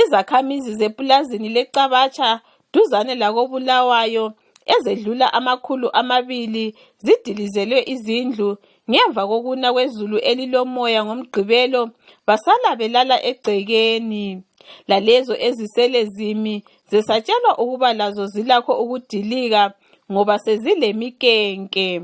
Izakhamizi zepulazini leCabacha duzane lakoBulawayo ezedlula 200 zidilizelwe izindlu ngemva kokuna kwezulu elilomoya ngoMgqibelo basala belala egcekeni. Lalezo ezisele zimi zesatshelwa ukuba lazo zilakho ukudilika ngoba sezilemikenke.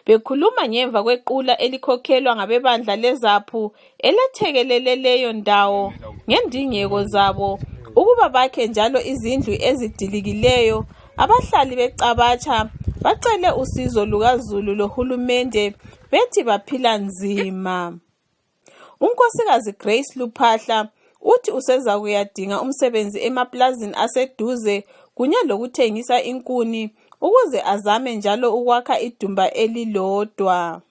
Bekhuluma ngemva kwequla elikhokhelwa ngabebandla leZAPU elethekelele leyo ndawo ngendingeko zabo ukuba bakhe njalo izindlu ezidilikileyo, abahlali beCabacha bacele usizo lukaZulu lohulumende bethi baphila nzima. UNkosikazi Grace Luphahla uthi usezakuyadinga umsebenzi emaplazini aseduze kunye lokuthengisa inkuni ukuze azame njalo ukwakha idumba elilodwa.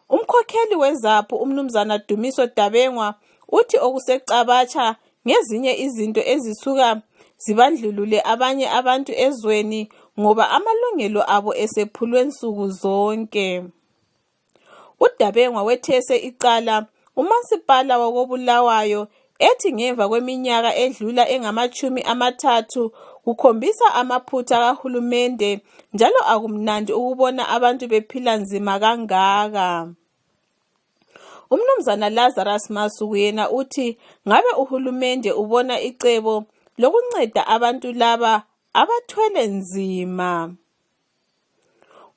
Umkhokheli weZAPU umnumzana Dumiso Dabengwa uthi okuseCabacha ngezinye izinto ezisuka zibandlulule abanye abantu ezweni ngoba amalungelo abo esephulwe nsuku zonke. uDabengwa wethese icala umasipala wakoBulawayo ethi ngemva kweminyaka edlula engama30 kukhombisa amaphutha kahulumende njalo akumnandi ukubona abantu bephila nzima kangaka. Umnumzana Lazarus Masuku yena uthi ngabe uhulumende ubona icebo lokunceda abantu laba abathwele nzima.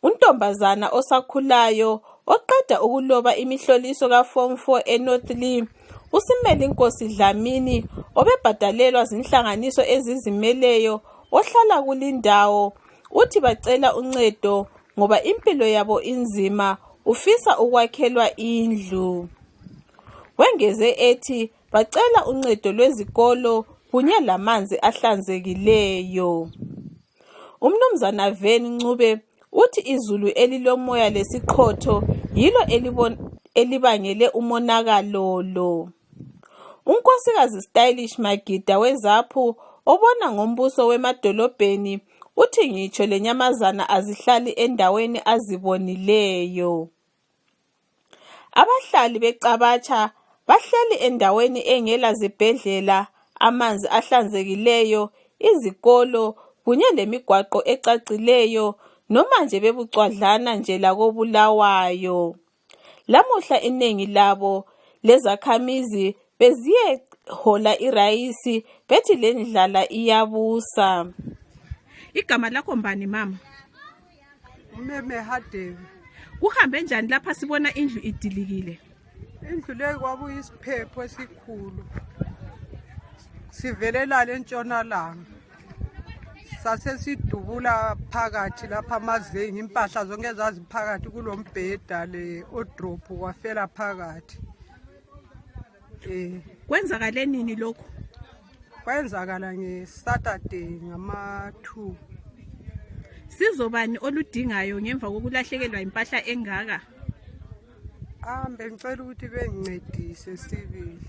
Untombazana osakhulayo oqeda ukuloba imihloliso kaForm 4 eNorth Lee, uSimeli Nkosi Dlamini obebhadalelwa zinhlanganiso ezizimeleyo ohlala kulindawo, uthi bacela uncedo ngoba impilo yabo inzima, ufisa ukwakhelwa indlu. Wengeze ethi bacela uncedo lwezikolo kunye lamanzi ahlanzekileyo. Umnumzana Veni Ncube uthi izulu elilomoya lesiqhotho yilo elibangele umonakalo lo. UNkosikazi Stylish Magida weZAPU obona ngombuso wemadolobheni uthi ngitsho lenyamazana azihlali endaweni azibonileyo. Abahlali beCabacha bahleli endaweni engela zibhedlela, amanzi ahlanzekileyo, izikolo kunye lemigwaqo ecacileyo noma nje bebucwadlana nje lakoBulawayo. Lamuhla iningi labo lezakhamizi beziyehola irayisi bethi lendlala iyabusa. Igama lakho mbani mama? Umeme Hadebe. Kuhambe njani lapha sibona indlu idilikile? Indlu leyo kwakuyisiphepho esikhulu. Sivelela lentshonalanga. Sasesidubula phakathi lapha amazengi, impahla zonke ezaziphakathi kulombheda le odrop kwafela phakathi. Kwenzakale nini lokho? Kwenzakala ngeSaturday ngama-2. Sizobani oludingayo ngemva kokulahlekelwa impahla engaka? Bengicela ukuthi bengincedise sibili.